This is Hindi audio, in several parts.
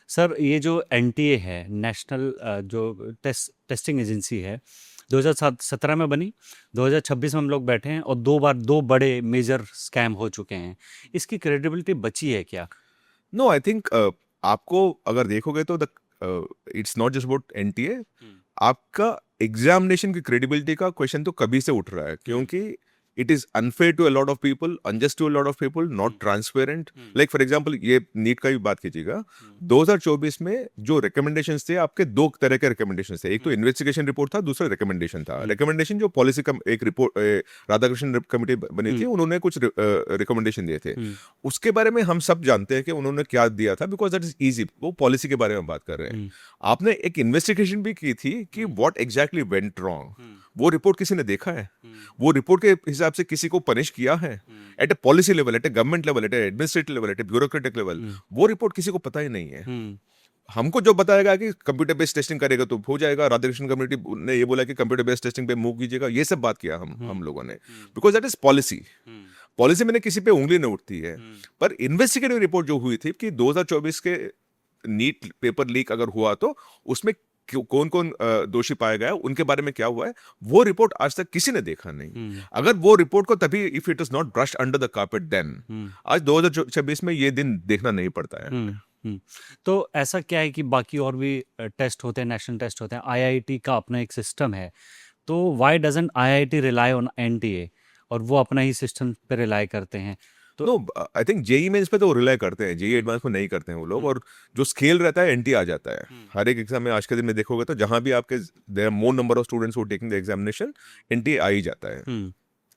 सर ये जो एनटीए है, नेशनल जो टेस्टिंग एजेंसी है, 2017 में बनी, 2026 में हम लोग बैठे हैं और दो बार दो बड़े मेजर स्कैम हो चुके हैं। इसकी क्रेडिबिलिटी बची है क्या? नो आई थिंक आपको अगर देखोगे तो the it's not just about NTA. आपका एग्जामिनेशन की क्रेडिबिलिटी का क्वेश्चन तो कभी से उठ रहा है, क्योंकि it is unfair to a lot of people, unjust to a lot of people, not transparent. Like for example ये नीट का भी बात कीजिएगा, 2024 में जो रिकमेंडेशंस थे, आपके दो तरह के रिकमेंडेशंस थे। एक तो इन्वेस्टिगेशन रिपोर्ट था, दूसरा रिकमेंडेशन था। रिकमेंडेशन जो पॉलिसी का एक रिपोर्ट राधाकृष्णन कमेटी बनी थी, उन्होंने कुछ रिकमेंडेशन दिए थे। उसके बारे में हम सब जानते हैं कि उन्होंने क्या दिया था, बिकॉज दैट इज इजी। वो पॉलिसी के बारे में बात कर रहे हैं। आपने एक इन्वेस्टिगेशन भी की थी कि व्हाट एग्जैक्टली वेंट रॉन्ग। वो रिपोर्ट किसी ने देखा है? वो रिपोर्ट के हिसाब से किसी को पनिश किया है? At a policy level, at a government level, at a administrative level, at a bureaucratic level, वो रिपोर्ट किसी को पता ही नहीं है। हमको जो बताएगा कि कंप्यूटर बेस्ड टेस्टिंग करेगा तो हो जाएगा, राधाकृष्णन कम्युनिटी ने ये बोला कि कंप्यूटर बेस्ड टेस्टिंग पे मूव कीजिएगा, ये सब बात किया हम लोगों ने, because that is policy. Policy में किसी पे उंगली नहीं उठती है। पर इन्वेस्टिगेटिव रिपोर्ट जो हुई थी कि 2024 के नीट पेपर लीक अगर हुआ तो उसमें कौन कौन दोषी पाया गया, उनके बारे में क्या हुआ है, वो रिपोर्ट आज तक किसी ने देखा नहीं। अगर वो रिपोर्ट को तभी, if it is not brushed under the carpet, then आज 2026 में ये दिन देखना नहीं पड़ता है। तो ऐसा क्या है कि बाकी और भी टेस्ट होते हैं, नेशनल टेस्ट होते हैं, आईआईटी का अपना एक सिस्टम है, तो why doesn't IIT rely on NTA और वो अपना ही सिस्टम पे रिलाई करते हैं? तो no, I think JEE mains पे तो रिलाई करते हैं, जेई एडवांस में नहीं करते हैं वो लोग। और जो स्केल रहता है, एनटी आ जाता है हर एक एग्जाम में। आज के दिन में देखोगे तो जहां भी आपके there are more number of students who taking the examination, एनटी आ ही जाता है।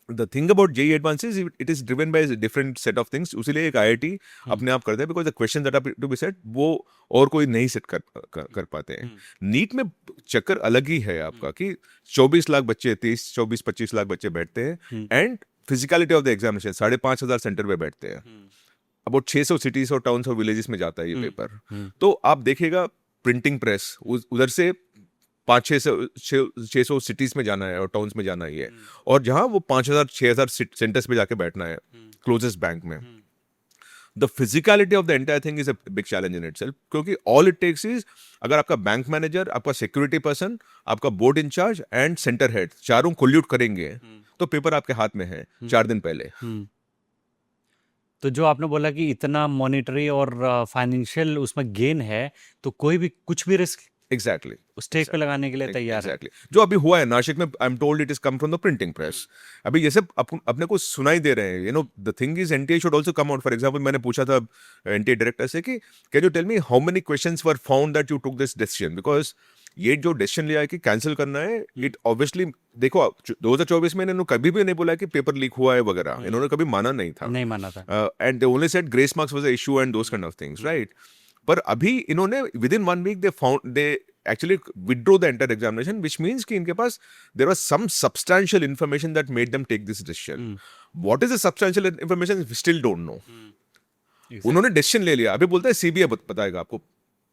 The thing about JEE advanced is it is driven by different set of things. उसीलिए एक आईआईटी अपने आप करता है, because the question that are to be set वो और कोई नहीं सेट कर पाते हैं। नीट में चक्कर अलग ही है आपका कि 24 लाख बच्चे, 24-25 लाख बच्चे बैठते हैं, and physicality of the examination 5,500 centre पे बैठते हैं। अबाउट 600 सिटीज और टाउन्स और विलेजेस में जाता है ये पेपर। तो आप देखिएगा, प्रिंटिंग प्रेस उधर से 500-600 सिटीज में जाना है और टाउन्स में जाना ही है, और जहां वो 5,000-6,000 सेंटर्स पे जाके बैठना है क्लोजेस्ट बैंक में। The physicality of the entire thing is a big challenge in itself, क्योंकि ऑल इट टेक्स इज, अगर आपका बैंक मैनेजर, आपका सिक्योरिटी पर्सन, आपका board in charge and centre head चारों कोल्यूट करेंगे तो पेपर आपके हाथ में है 4 दिन पहले। तो जो आपने बोला कि इतना मॉनेटरी और फाइनेंशियल उसमें गेन है, तो कोई भी कुछ भी रिस्क एग्जैक्टली स्टेक पे लगाने के लिए तैयार है। एग्जैक्टली जो अभी हुआ है नासिक में, I am told it is come from the printing press. अभी ये सब अपने को सुनाई दे रहे हैं। You know, the thing is NTA should also come out. For example, मैंने पूछा था एनटीए डायरेक्टर से कि can you tell me how many questions were found that you took this decision, because ये जो डिसीजन लिया है कि कैंसिल करना है, इट ऑब्वियसली, देखो 2024 में इन्होंने कभी भी नहीं बोला कि पेपर लीक हुआ है वगैरह, इन्होंने कभी माना नहीं था, नहीं माना था। And they only said grace marks was a issue and those kind of things, right? पर अभी इन्होंने within 1 week they actually withdraw the entire examination, which means कि इनके पास there was some substantial information that made them take this decision. What is the substantial information? We still don't know. उन्होंने डिसीजन ले लिया, अभी बोलते हैं सीबीआई बताएगा आपको।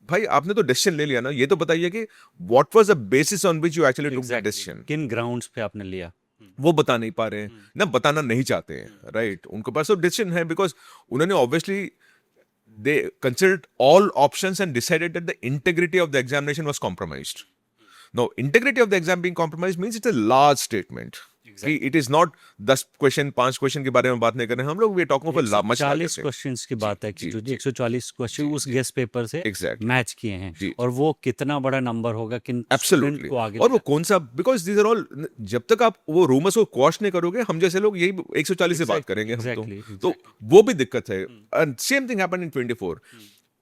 भाई, आपने तो डिसीजन ले लिया ना, ये तो बताइए कि what was the basis on which you actually took the decision? किन ग्राउंड्स पे आपने लिया? वो बता नहीं पा रहे हैं ना, बताना नहीं चाहते हैं, राइट? उनके पास तो डिसीजन है, बिकॉज उन्होंने obviously they considered all options and decided that the integrity of the examination was compromised. Now, integrity of the exam being compromised means it's a large statement. कि it is not 10 question 5 question के बारे में बात नहीं कर रहे हैं हम लोग, we are talking of a much larger 140 questions की बात है कि जो 140 क्वेश्चन उस गेस्ट पेपर से मैच किए हैं, और वो कितना बड़ा नंबर होगा, किन स्टूडेंट को आगे, और वो कौन सा, बिकॉज दीज आर ऑल, जब तक आप वो रूमर्स को क्वॉश नहीं करोगे, हम जैसे लोग यही 140 से बात करेंगे हम तो वो भी दिक्कत है। And same thing happened in 24।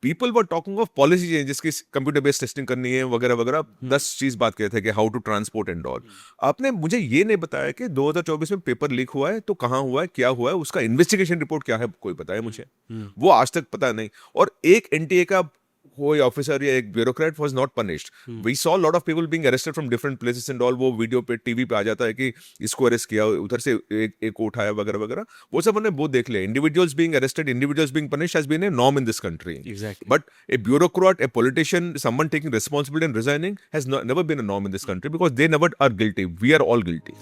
People were talking of policy changes की कंप्यूटर बेस्ड टेस्टिंग करनी है वगैरह वगैरह, 10 चीज बात किए थे कि how to transport and all. आपने मुझे ये नहीं बताया कि 2024 में पेपर लीक हुआ है तो कहाँ हुआ है, क्या हुआ है, उसका इन्वेस्टिगेशन रिपोर्ट क्या है, कोई बताया मुझे? वो आज तक पता नहीं। और एक एनटीए का कोई ऑफिसर या एक bureaucrat was not punished. We saw lot of people being arrested from different places and all. वो वीडियो पे, टीवी पे आ जाता है कि इसको अरेस्ट किया, उधर से एक को उठाया वगैरह वगैरह, वो सब हमने वो देख लिया। Individuals being arrested, individuals being punished has been a norm in this country, but a bureaucrat, a politician, someone taking responsibility and resigning has never been a norm in this country, because they never are guilty, we are all guilty.